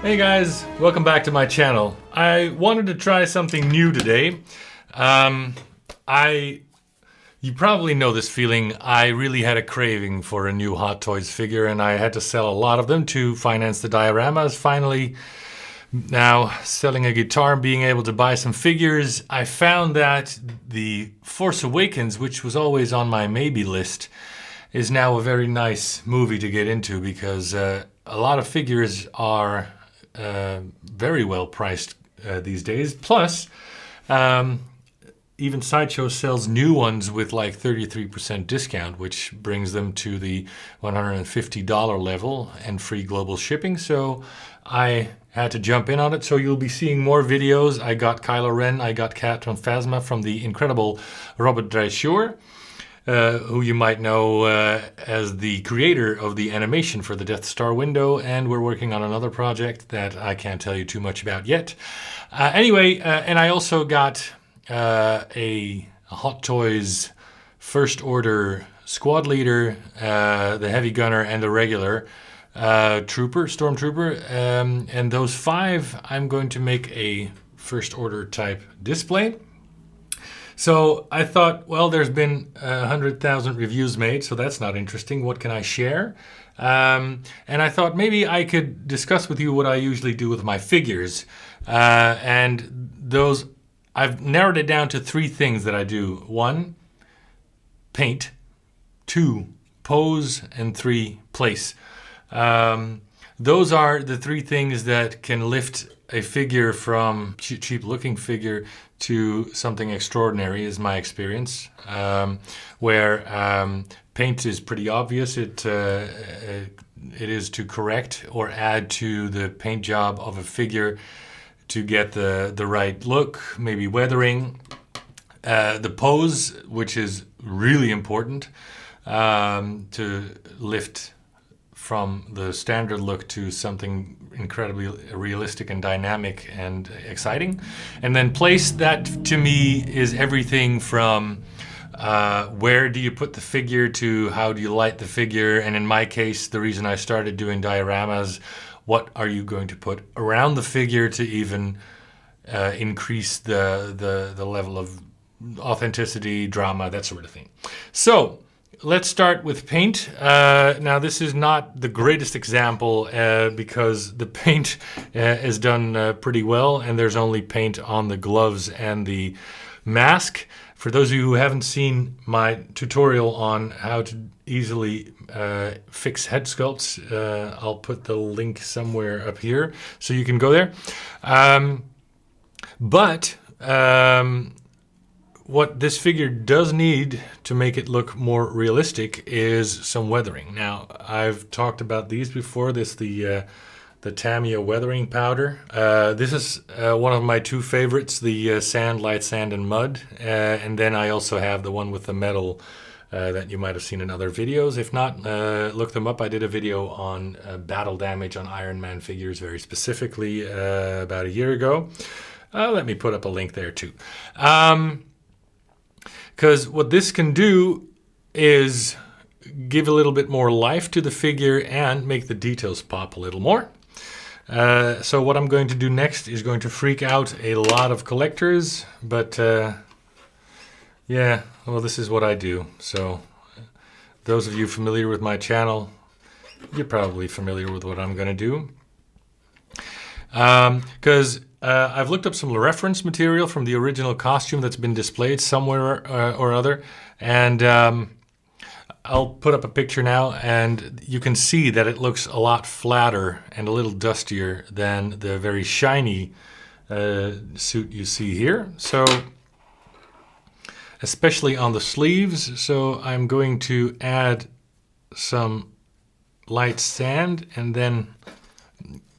Hey guys, welcome back to my channel. I wanted to try something new today. You probably know this feeling. I really had a craving for a new Hot Toys figure and I had to sell a lot of them to finance the Dioramas. Finally, now selling a guitar and being able to buy some figures, I found that the Force Awakens, which was always on my maybe list, is now a very nice movie to get into because a lot of figures are very well priced these days. Plus, even Sideshow sells new ones with like 33% discount, which brings them to the $150 level and free global shipping. So I had to jump in on it. So you'll be seeing more videos. I got Kylo Ren, I got Captain Phasma from the incredible Robert Dreischer, who you might know as the creator of the animation for the Death Star window, and we're working on another project that I can't tell you too much about yet. And I also got a Hot Toys First Order Squad Leader, the Heavy Gunner, and the regular Stormtrooper, and those 5 I'm going to make a First Order type display. So I thought, well, there's been 100,000 reviews made, so that's not interesting. What can I share? And I thought maybe I could discuss with you what I usually do with my figures. And those, I've narrowed it down to 3 things that I do. 1, paint. 2, pose. And 3, place. Those are the 3 things that can lift a figure from cheap looking figure to something extraordinary, is my experience. Where paint is pretty obvious. It is to correct or add to the paint job of a figure to get the right look, maybe weathering. The pose, which is really important to lift from the standard look to something incredibly realistic and dynamic and exciting. And then place, that to me is everything from where do you put the figure to how do you light the figure. And in my case, the reason I started doing dioramas, what are you going to put around the figure to even increase the level of authenticity, drama, that sort of thing. So let's start with paint. Now, this is not the greatest example because the paint is done pretty well, and there's only paint on the gloves and the mask. For those of you who haven't seen my tutorial on how to easily fix head sculpts, I'll put the link somewhere up here so you can go there. What this figure does need to make it look more realistic is some weathering. Now, I've talked about these before. This the Tamiya weathering powder. This is one of my 2 favorites, the sand, light sand, and mud. And then I also have the one with the metal that you might have seen in other videos. If not, look them up. I did a video on battle damage on Iron Man figures very specifically about a year ago. Let me put up a link there too. Because what this can do is give a little bit more life to the figure and make the details pop a little more. So what I'm going to do next is going to freak out a lot of collectors, but yeah, well, this is what I do. So those of you familiar with my channel, you're probably familiar with what I'm going to do. Because I've looked up some reference material from the original costume that's been displayed somewhere or other, and I'll put up a picture now, and you can see that it looks a lot flatter and a little dustier than the very shiny suit you see here. So, especially on the sleeves, so I'm going to add some light sand and then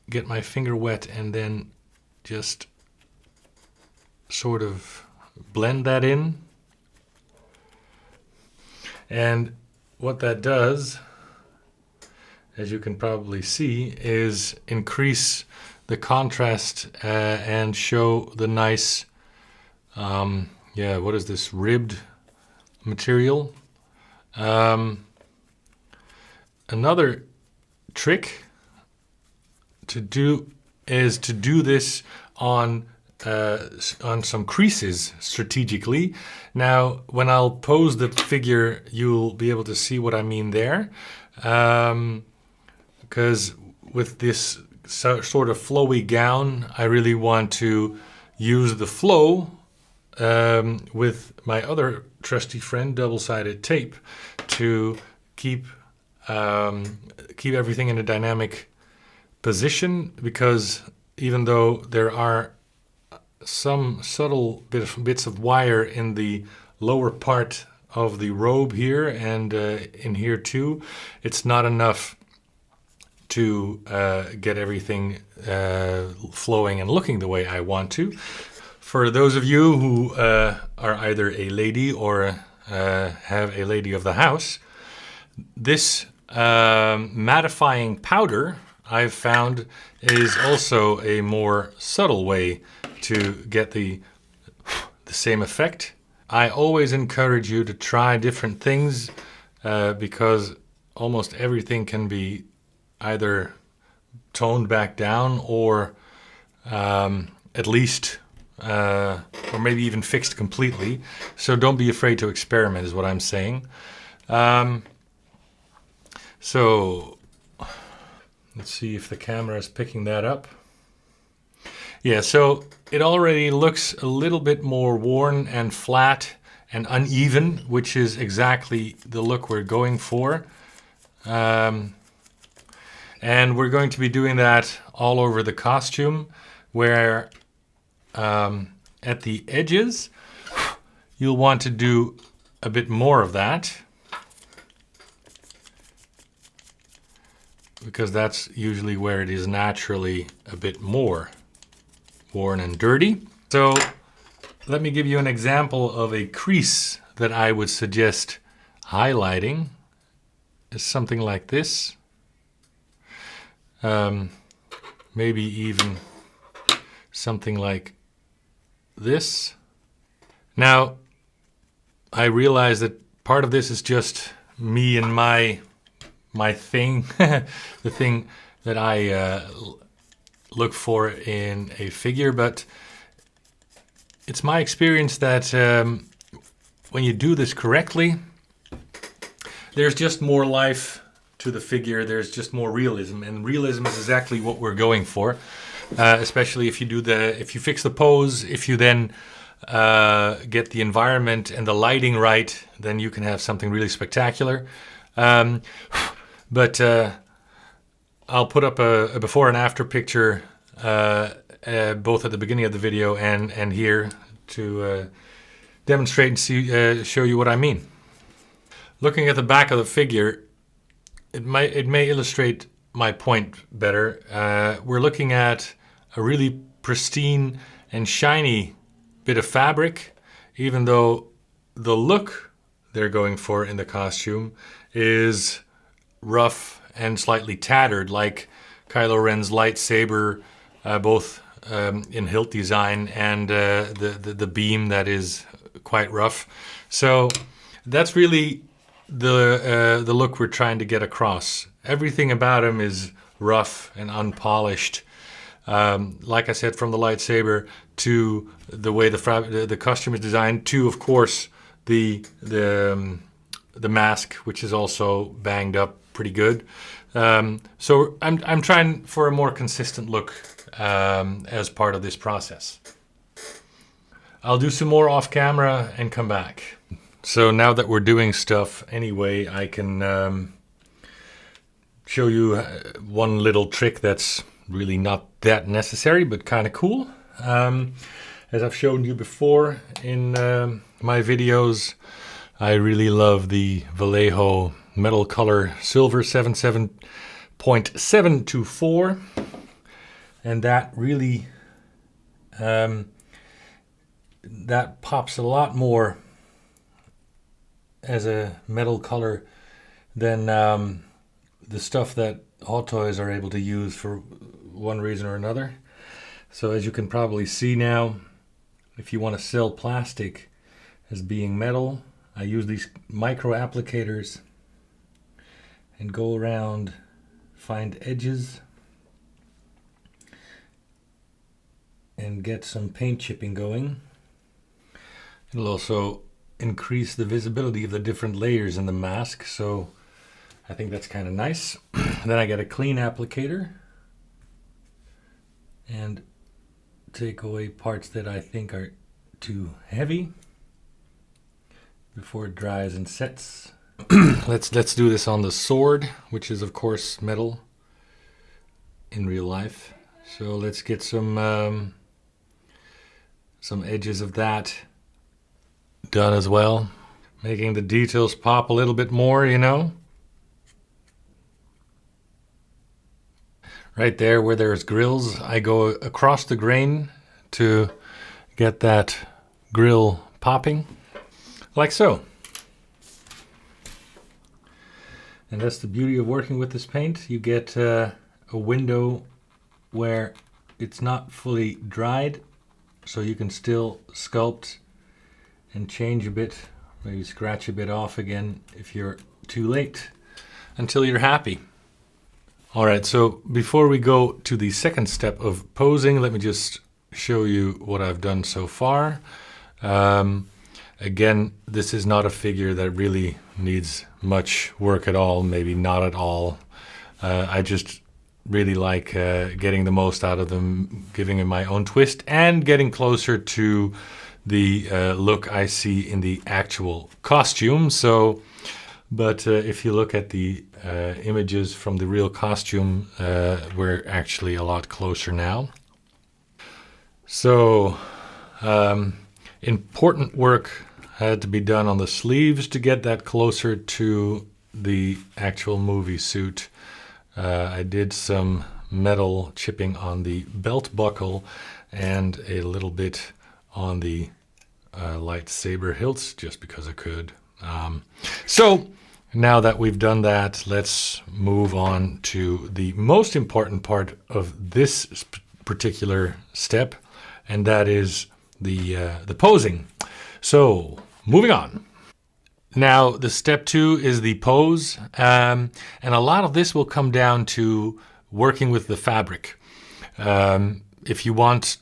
get my finger wet and then just sort of blend that in. And what that does, as you can probably see, is increase the contrast and show the nice, what is this, ribbed material. Another trick to do is to do this on some creases strategically. Now, when I'll pose the figure, you'll be able to see what I mean there. Because with this sort of flowy gown, I really want to use the flow with my other trusty friend, double-sided tape, to keep everything in a dynamic position, because even though there are some subtle bits of wire in the lower part of the robe here and in here too, it's not enough to get everything flowing and looking the way I want to. For those of you who are either a lady or have a lady of the house, this mattifying powder I've found is also a more subtle way to get the same effect. I always encourage you to try different things because almost everything can be either toned back down or at least or maybe even fixed completely. So don't be afraid to experiment is what I'm saying. So let's see if the camera is picking that up. Yeah, so it already looks a little bit more worn and flat and uneven, which is exactly the look we're going for. And we're going to be doing that all over the costume, where at the edges, you'll want to do a bit more of that, because that's usually where it is naturally a bit more worn and dirty. So let me give you an example of a crease that I would suggest highlighting. Is something like this. Maybe even something like this. Now, I realize that part of this is just me and my thing, the thing that I look for in a figure, but it's my experience that when you do this correctly, there's just more life to the figure. There's just more realism, and realism is exactly what we're going for. Especially if you fix the pose, if you then get the environment and the lighting right, then you can have something really spectacular. But I'll put up a before and after picture both at the beginning of the video and here to demonstrate and show you what I mean. Looking at the back of the figure, it may illustrate my point better. We're looking at a really pristine and shiny bit of fabric, even though the look they're going for in the costume is rough and slightly tattered, like Kylo Ren's lightsaber, both in hilt design and the beam that is quite rough. So that's really the look we're trying to get across. Everything about him is rough and unpolished. Like I said, from the lightsaber to the way the costume is designed, to of course the mask, which is also banged up pretty good. So I'm trying for a more consistent look as part of this process. I'll do some more off camera and come back. So now that we're doing stuff anyway, I can show you one little trick that's really not that necessary, but kind of cool. As I've shown you before in my videos, I really love the Vallejo metal color silver 77.724, and that really that pops a lot more as a metal color than the stuff that Hot Toys are able to use for one reason or another. So as you can probably see now, if you want to sell plastic as being metal, I use these micro applicators and go around, find edges, and get some paint chipping going. It'll also increase the visibility of the different layers in the mask, so I think that's kind of nice. Then I get a clean applicator and take away parts that I think are too heavy before it dries and sets. Let's do this on the sword, which is of course metal in real life. So let's get some edges of that done as well, making the details pop a little bit more, you know. Right there where there's grills, I go across the grain to get that grill popping, like so. And that's the beauty of working with this paint. You get a window where it's not fully dried, so you can still sculpt and change a bit, maybe scratch a bit off again if you're too late, until you're happy. All right, so before we go to the second step of posing, let me just show you what I've done so far. Again, this is not a figure that really needs much work at all, maybe not at all. I just really like getting the most out of them, giving them my own twist, and getting closer to the look I see in the actual costume. So, but if you look at the images from the real costume, we're actually a lot closer now. So, important work had to be done on the sleeves to get that closer to the actual movie suit. I did some metal chipping on the belt buckle and a little bit on the lightsaber hilts, just because I could. So now that we've done that, let's move on to the most important part of this particular step, and that is the posing. So moving on. Now, the step 2 is the pose, and a lot of this will come down to working with the fabric. If you want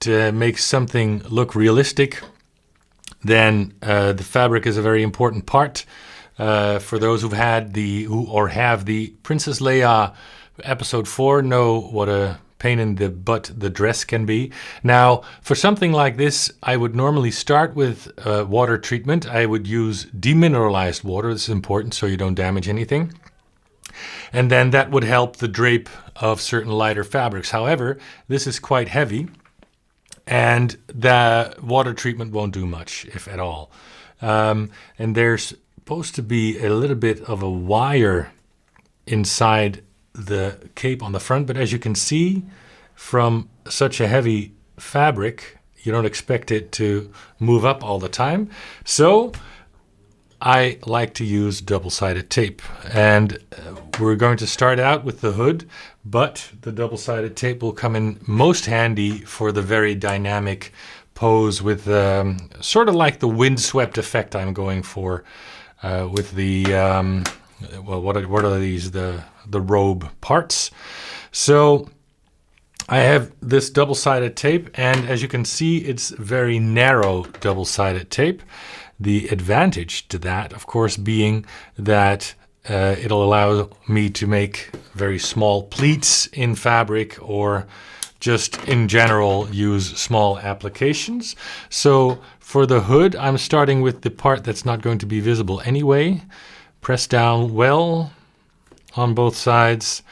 to make something look realistic, then the fabric is a very important part. For those who have the Princess Leia episode 4 know what a pain in the butt the dress can be. Now, for something like this, I would normally start with water treatment. I would use demineralized water. This is important so you don't damage anything. And then that would help the drape of certain lighter fabrics. However, this is quite heavy, and the water treatment won't do much, if at all. And there's supposed to be a little bit of a wire inside the cape on the front, but as you can see from such a heavy fabric, you don't expect it to move up all the time. So I like to use double-sided tape, and we're going to start out with the hood, but the double-sided tape will come in most handy for the very dynamic pose with sort of like the windswept effect I'm going for with the well, what are these? The robe parts. So I have this double-sided tape, and as you can see, it's very narrow double-sided tape. The advantage to that, of course, being that it'll allow me to make very small pleats in fabric, or just in general use small applications. So for the hood, I'm starting with the part that's not going to be visible anyway. Press down well on both sides,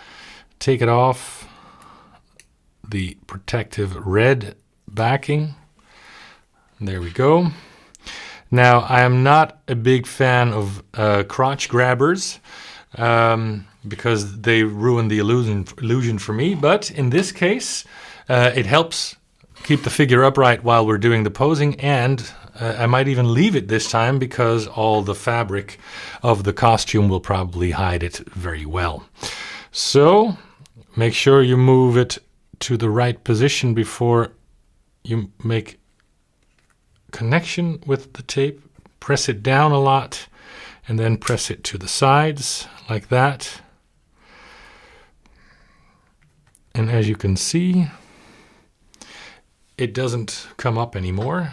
take it off the protective red backing. There we go. Now, I am not a big fan of crotch grabbers because they ruin the illusion for me, but in this case, it helps keep the figure upright while we're doing the posing, and I might even leave it this time because all the fabric of the costume will probably hide it very well. So make sure you move it to the right position before you make connection with the tape. Press it down a lot and then press it to the sides like that. And as you can see, it doesn't come up anymore.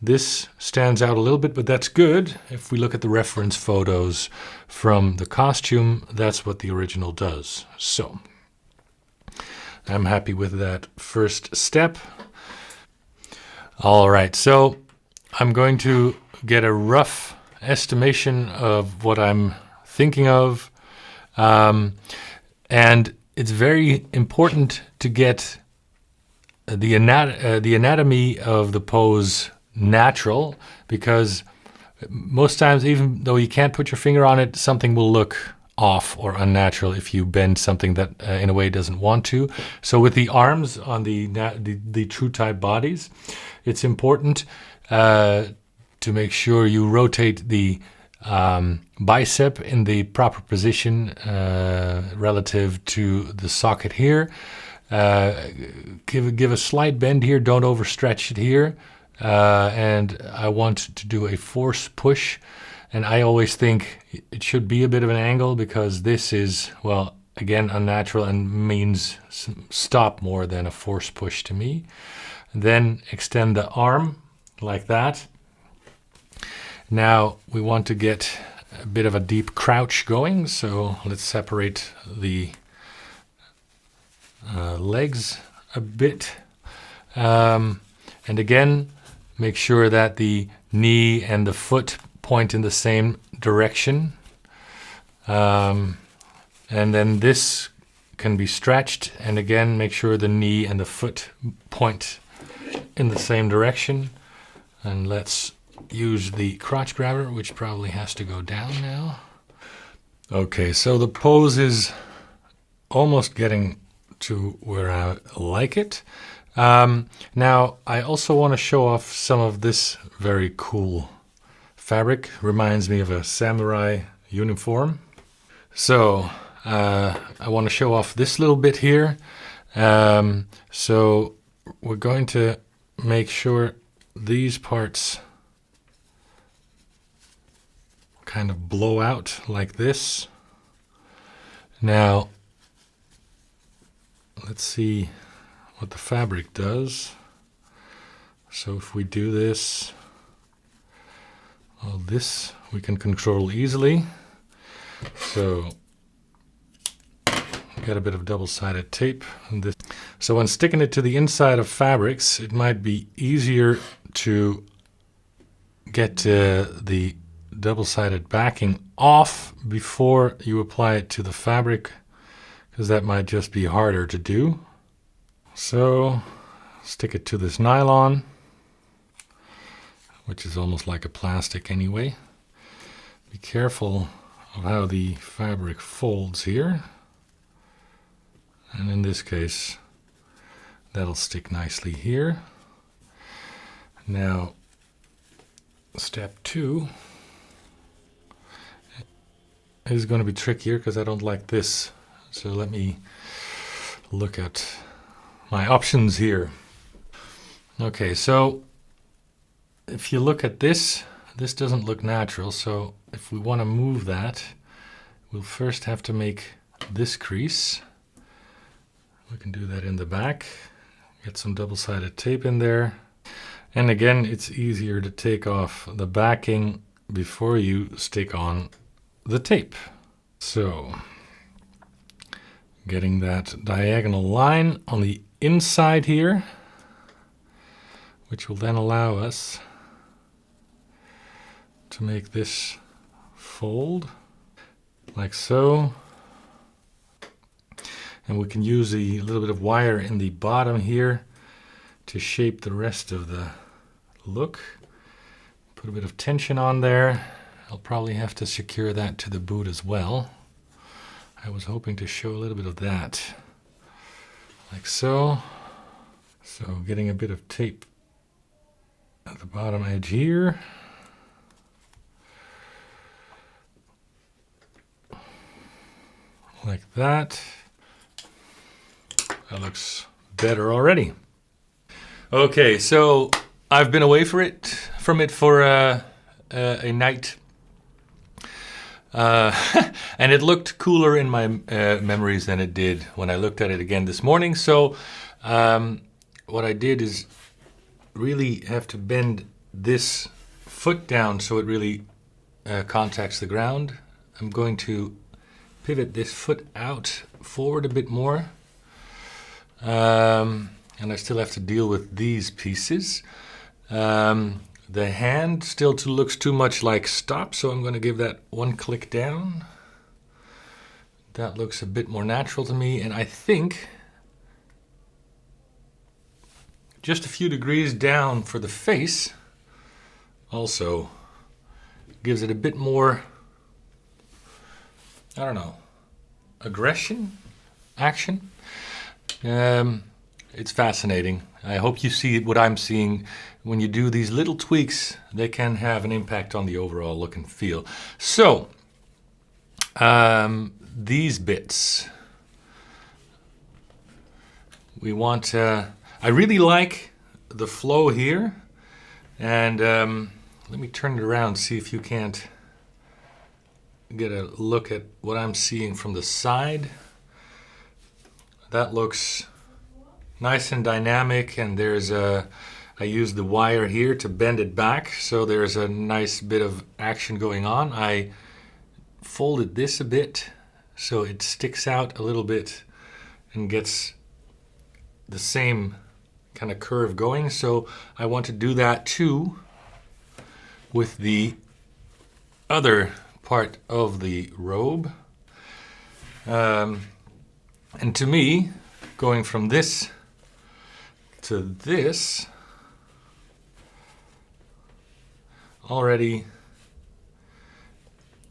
This stands out a little bit, but that's good. If we look at the reference photos from the costume, that's what the original does. So I'm happy with that first step. All right, so I'm going to get a rough estimation of what I'm thinking of. And it's very important to get the anatomy of the pose natural, because most times, even though you can't put your finger on it, something will look off or unnatural if you bend something that in a way doesn't want to. So with the arms on the true type bodies, it's important to make sure you rotate the bicep in the proper position relative to the socket here. Give a slight bend here, don't overstretch it here. And I want to do a force push. And I always think it should be a bit of an angle, because this is, well, again, unnatural and means stop more than a force push to me. And then extend the arm like that. Now we want to get a bit of a deep crouch going, so let's separate the legs a bit. And again, make sure that the knee and the foot point in the same direction. And then this can be stretched, and again, make sure the knee and the foot point in the same direction. And let's use the crotch grabber, which probably has to go down now. Okay, so the pose is almost getting to where I like it. Now, I also want to show off some of this very cool fabric. Reminds me of a samurai uniform. So I want to show off this little bit here. So we're going to make sure these parts kind of blow out like this. Now, let's see what the fabric does. So if we do this, well, this we can control easily. So get a bit of double-sided tape. And this. So when sticking it to the inside of fabrics, it might be easier to get the double-sided backing off before you apply it to the fabric, because that might just be harder to do. So stick it to this nylon, which is almost like a plastic anyway. Be careful of how the fabric folds here. And in this case, that'll stick nicely here. Now, step 2 is going to be trickier because I don't like this. So let me look at my options here. Okay, so if you look at this, this doesn't look natural. So if we want to move that, we'll first have to make this crease. We can do that in the back. Get some double-sided tape in there. And again, it's easier to take off the backing before you stick on the tape. So, getting that diagonal line on the inside here, which will then allow us to make this fold like so. And we can use a little bit of wire in the bottom here to shape the rest of the look. Put a bit of tension on there. I'll probably have to secure that to the boot as well. I was hoping to show a little bit of that. Like so. So getting a bit of tape at the bottom edge here. Like that. That looks better already. Okay, so I've been away from it for a night. And it looked cooler in my memories than it did when I looked at it again this morning. So what I did is really have to bend this foot down so it really contacts the ground. I'm going to pivot this foot out forward a bit more. And I still have to deal with these pieces. The hand still looks too much like stop, so I'm going to give that one click down. That looks a bit more natural to me, and I think just a few degrees down for the face also gives it a bit more, I don't know, action. It's fascinating. I hope you see what I'm seeing. When you do these little tweaks, they can have an impact on the overall look and feel. So, these bits, we want, I really like the flow here. And let me turn it around, see if you can't get a look at what I'm seeing from the side. That looks nice and dynamic, and I use the wire here to bend it back, so there's a nice bit of action going on. I folded this a bit so it sticks out a little bit and gets the same kind of curve going. So I want to do that too with the other part of the robe. And to me, going from this to this already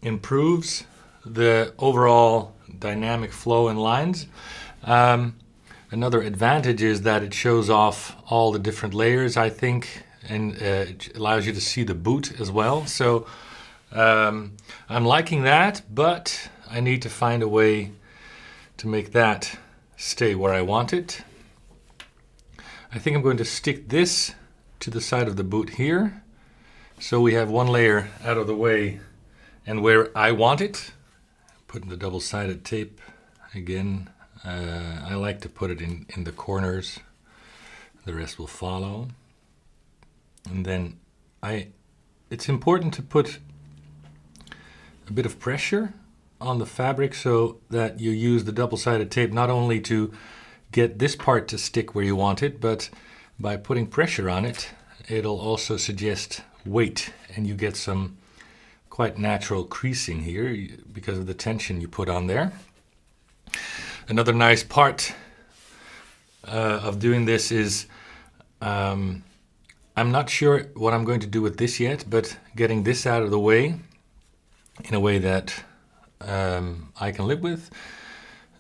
improves the overall dynamic flow and lines. Another advantage is that it shows off all the different layers, I think, and it allows you to see the boot as well. So I'm liking that, but I need to find a way to make that stay where I want it. I think I'm going to stick this to the side of the boot here, so we have one layer out of the way and where I want it. Putting the double-sided tape again. I like to put it in the corners. The rest will follow. And then it's important to put a bit of pressure on the fabric so that you use the double-sided tape not only to get this part to stick where you want it, but by putting pressure on it, it'll also suggest weight, and you get some quite natural creasing here because of the tension you put on there. Another nice part of doing this is I'm not sure what I'm going to do with this yet, but getting this out of the way in a way that I can live with,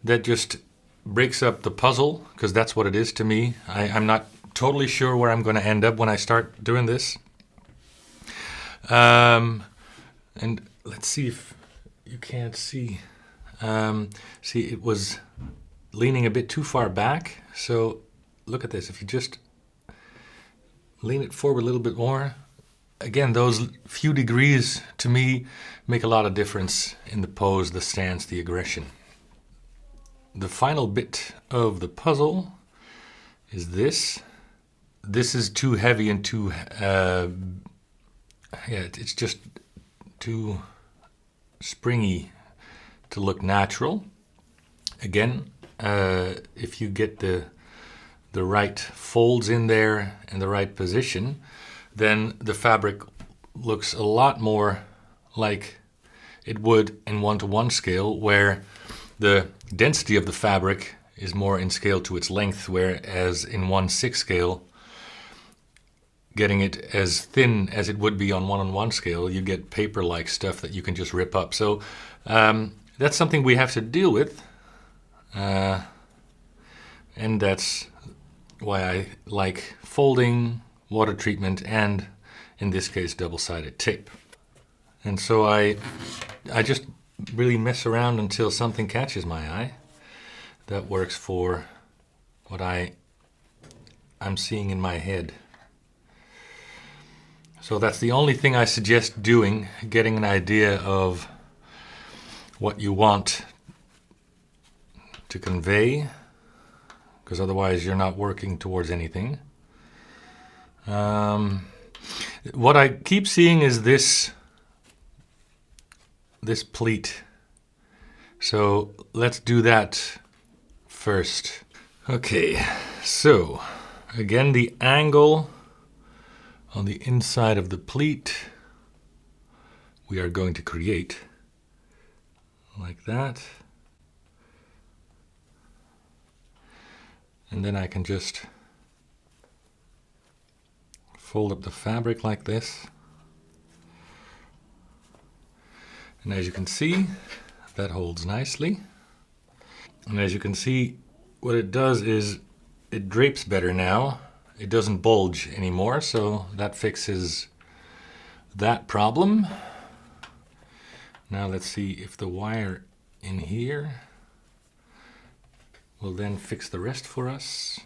that just breaks up the puzzle, because that's what it is to me. I'm not totally sure where I'm going to end up when I start doing this. And let's see if you can't see. See, it was leaning a bit too far back. So look at this. If you just lean it forward a little bit more, again, those few degrees to me make a lot of difference in the pose, the stance, the aggression. The final bit of the puzzle is this. This is too heavy and too, it's just too springy to look natural. Again, if you get the right folds in there and the right position, then the fabric looks a lot more like it would in 1:1 scale, where the density of the fabric is more in scale to its length, whereas in 1/6 scale, getting it as thin as it would be on 1:1 scale, you get paper-like stuff that you can just rip up. So that's something we have to deal with, and that's why I like folding, water treatment, and in this case double-sided tape. And so I just really mess around until something catches my eye that works for what I'm seeing in my head. So that's the only thing I suggest doing, getting an idea of what you want to convey, because otherwise you're not working towards anything. What I keep seeing is this pleat. So let's do that first. Okay, so again, the angle on the inside of the pleat we are going to create like that. And then I can just fold up the fabric like this. And as you can see, that holds nicely. And as you can see, what it does is it drapes better now. It doesn't bulge anymore, so that fixes that problem. Now let's see if the wire in here will then fix the rest for us.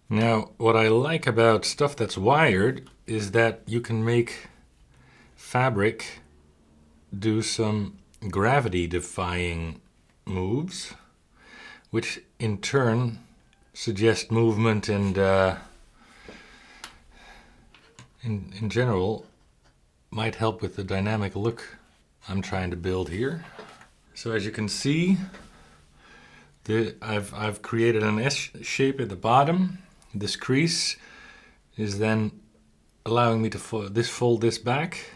Now, what I like about stuff that's wired is that you can make fabric do some gravity-defying moves, which in turn suggest movement and in general might help with the dynamic look I'm trying to build here. So as you can see, I've created an S shape at the bottom. This crease is then allowing me to fold this back.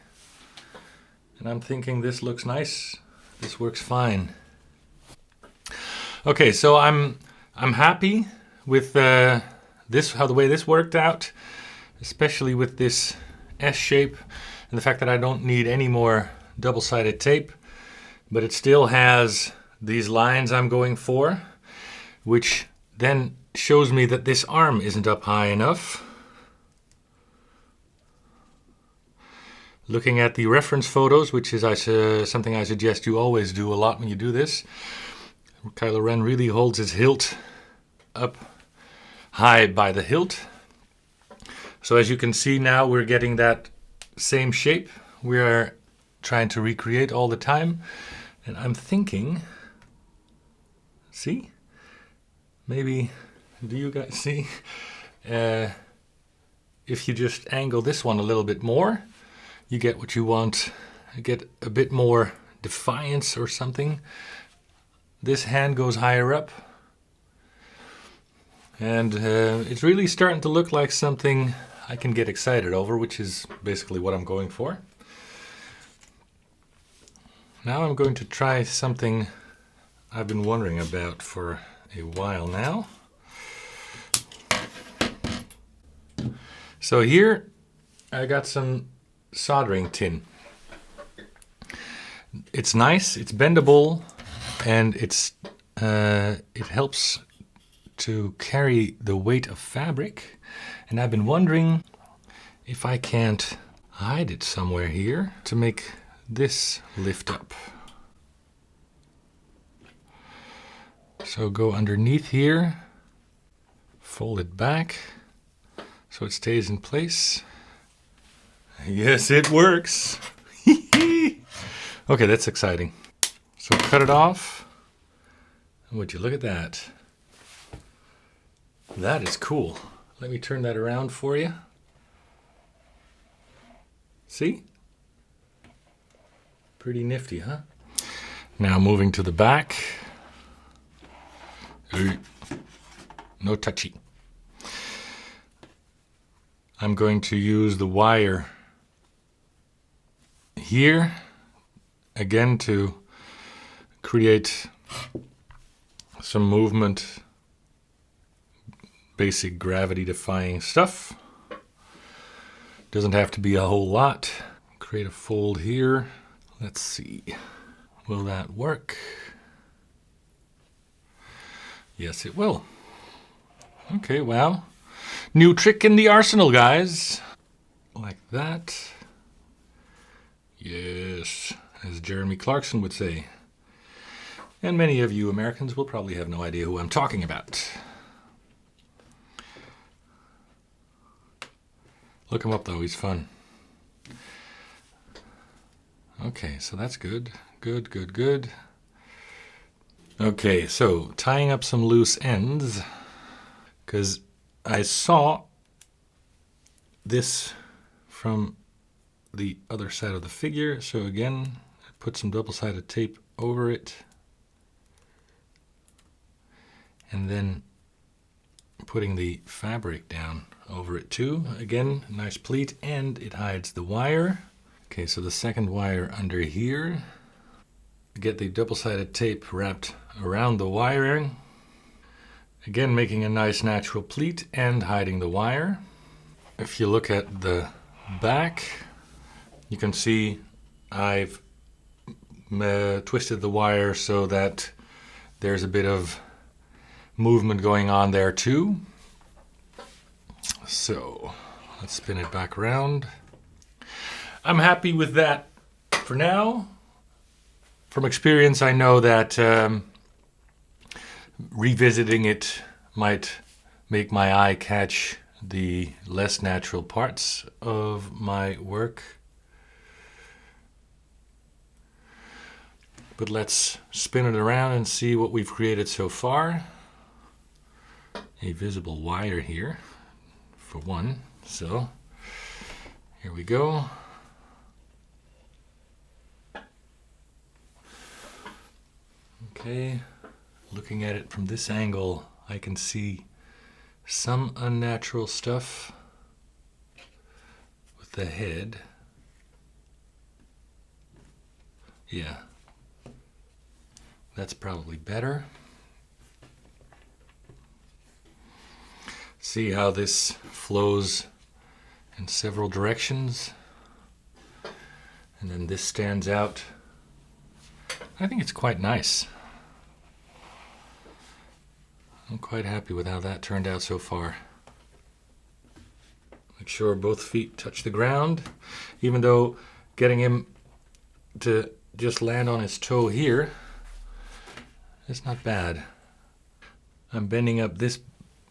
And I'm thinking this looks nice. This works fine. Okay, so I'm happy with how the way this worked out, especially with this S shape and the fact that I don't need any more double-sided tape, but it still has these lines I'm going for, which then shows me that this arm isn't up high enough. Looking at the reference photos, which is something I suggest you always do a lot when you do this, Kylo Ren really holds his hilt up high by the hilt. So as you can see now, we're getting that same shape we are trying to recreate all the time. And I'm thinking, see? Maybe, do you guys see? If you just angle this one a little bit more, you get what you want. You get a bit more defiance or something. This hand goes higher up. And it's really starting to look like something I can get excited over, which is basically what I'm going for. Now I'm going to try something I've been wondering about for a while now. So here I got some soldering tin. It's nice, it's bendable, and it helps to carry the weight of fabric. And I've been wondering if I can't hide it somewhere here to make this lift up. So go underneath here, fold it back so it stays in place. Yes, it works. Okay, that's exciting. So cut it off. Would you look at that? That is cool. Let me turn that around for you. See? Pretty nifty, huh? Now moving to the back. No touchy. I'm going to use the wire here again to create some movement, basic gravity defying stuff. Doesn't have to be a whole lot. Create a fold here. Let's see. Will that work? Yes, it will. Okay, wow. New trick in the arsenal, guys. Like that. Yes, as Jeremy Clarkson would say. And many of you Americans will probably have no idea who I'm talking about. Look him up though, he's fun. Okay, so that's good. Good, good, good. Okay, so tying up some loose ends, because I saw this from the other side of the figure. So again, put some double-sided tape over it. And then putting the fabric down over it too. Again, nice pleat, and it hides the wire. Okay, so the second wire under here. Get the double-sided tape wrapped around the wiring. Again, making a nice natural pleat and hiding the wire. If you look at the back, you can see I've twisted the wire so that there's a bit of movement going on there too. So let's spin it back around. I'm happy with that for now. From experience, I know that revisiting it might make my eye catch the less natural parts of my work. But let's spin it around and see what we've created so far. A visible wire here, for one. So, here we go. Okay, looking at it from this angle, I can see some unnatural stuff with the head. Yeah, that's probably better. See how this flows in several directions, and then this stands out. I think it's quite nice. I'm quite happy with how that turned out so far. Make sure both feet touch the ground, even though getting him to just land on his toe here is not bad. I'm bending up this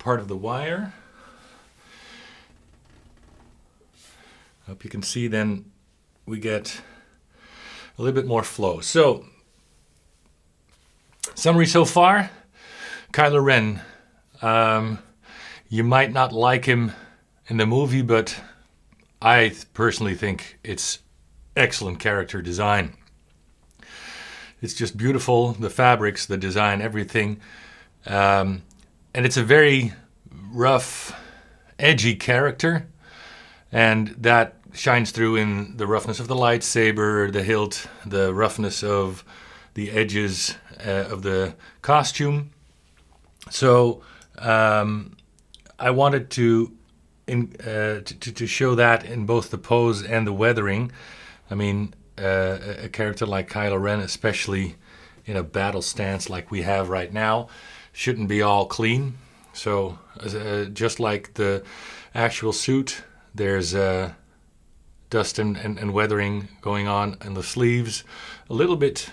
part of the wire. Hope you can see then we get a little bit more flow. So, summary so far, Kylo Ren. You might not like him in the movie, but I personally think it's excellent character design. It's just beautiful, the fabrics, the design, everything. And it's a very rough, edgy character, and that shines through in the roughness of the lightsaber, the hilt, the roughness of the edges of the costume. So I wanted to show that in both the pose and the weathering. I mean, a character like Kylo Ren, especially in a battle stance like we have right now, shouldn't be all clean. So just like the actual suit, there's dust and weathering going on in the sleeves, a little bit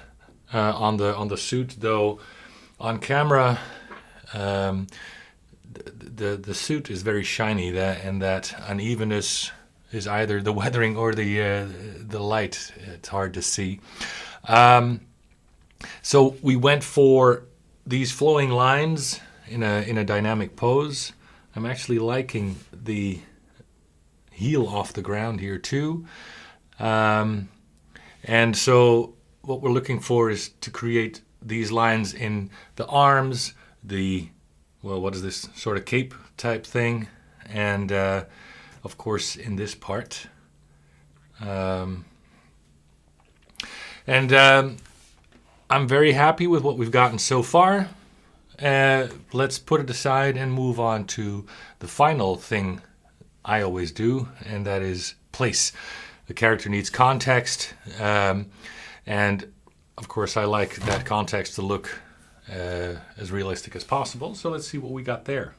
on the suit, though on camera the suit is very shiny, and that unevenness is either the weathering or the light. It's hard to see. So we went for these flowing lines in a dynamic pose. I'm actually liking the heel off the ground here too. And so what we're looking for is to create these lines in the arms, what is this sort of cape type thing, and of course in this part. I'm very happy with what we've gotten so far. Let's put it aside and move on to the final thing I always do, and that is place. The character needs context, and of course I like that context to look as realistic as possible. So let's see what we got there.